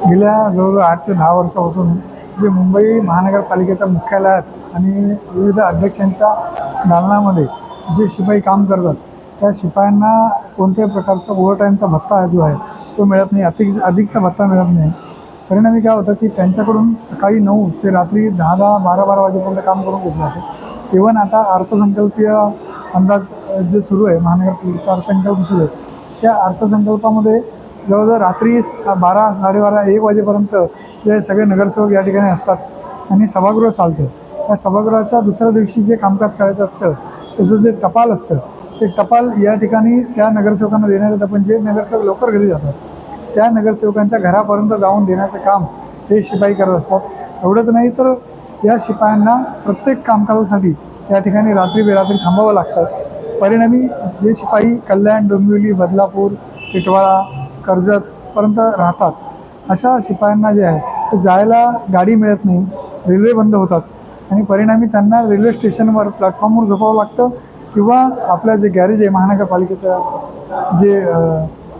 गेल्या जवळजवळ 8 ते 10 वर्षापासून जे मुंबई महानगरपालिकेच्या मुख्यालयात आणि विविध अध्यक्षांच्या दालनामध्ये जे शिपाई काम करतात, त्या शिपायांना कोणत्याही प्रकारचा ओव्हरटाईमचा भत्ता जो आहे तो मिळत नाही, अधिकचा भत्ता मिळत नाही. परिणामी काय होतं की त्यांच्याकडून सकाळी 9 ते रात्री 10-10, 12-12 वाजेपर्यंत काम करून घेतलं जाते. इव्हन आता अर्थसंकल्पीय अंदाज जे सुरू आहे, महानगरपालिकेचा अर्थसंकल्प सुरू आहे, त्या अर्थसंकल्पामध्ये जवळजवळ रात्री 12, 12:30, 1 वाजेपर्यंत जे सगळे नगरसेवक या ठिकाणी असतात आणि सभागृह चालतं. त्या सभागृहाच्या दुसऱ्या दिवशी जे कामकाज करायचं असतं त्याचं जे टपाल असतं ते टपाल या ठिकाणी त्या नगरसेवकांना देण्यात येतं. पण जे नगरसेवक लवकर घरी जातात त्या नगरसेवकांच्या घरापर्यंत जाऊन देण्याचं काम हे शिपाई करत असतात. एवढंच नाही तर या शिपायांना प्रत्येक कामकाजासाठी या ठिकाणी रात्री बेरात्री थांबावं लागतं. परिणामी जे शिपाई कल्याण, डोंबिवली, बदलापूर, टिटवाळा, कर्जतपर्यंत राहतात, अशा शिपायांना जे आहे ते जायला गाडी मिळत नाही, रेल्वे बंद होतात आणि परिणामी त्यांना रेल्वे स्टेशनवर प्लॅटफॉर्मवर झोपावं लागतं किंवा आपलं जे गॅरेज आहे महानगरपालिकेचं जे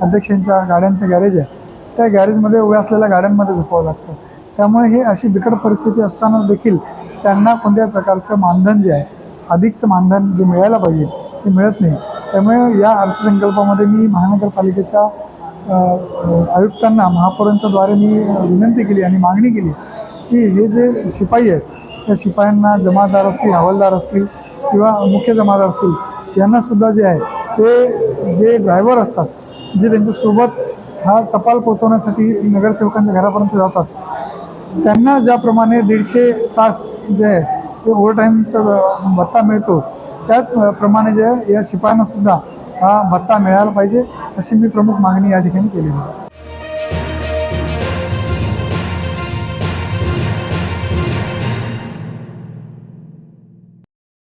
अध्यक्षांच्या गाड्यांचं गॅरेज आहे त्या गॅरेजमध्ये उभ्या असलेल्या गाड्यांमध्ये झोपावं लागतं. त्यामुळे हे अशी बिकट परिस्थिती असताना देखील त्यांना कोणत्याही प्रकारचं मानधन जे आहे, अधिकचं मानधन जे मिळायला पाहिजे ते मिळत नाही. त्यामुळे या अर्थसंकल्पामध्ये मी महानगरपालिकेच्या आयुक्तांना, महापौरांच्याद्वारे मी विनंती केली आणि मागणी केली की हे जे शिपाई आहेत त्या शिपायांना, जमादार असतील, हवालदार असतील किंवा मुख्य जमादार असतील, यांनासुद्धा जे आहे ते जे ड्रायव्हर असतात, जे त्यांच्यासोबत हा टपाल पोचवण्यासाठी नगरसेवकांच्या घरापर्यंत जातात, त्यांना ज्याप्रमाणे 150 तास जे आहे ते ओव्हरटाईमचा भत्ता मिळतो, त्याचप्रमाणे जे या शिपायांनासुद्धा हा भत्ता मिळायला पाहिजे, अशी मी प्रमुख मागणी या ठिकाणी केलेली आहे.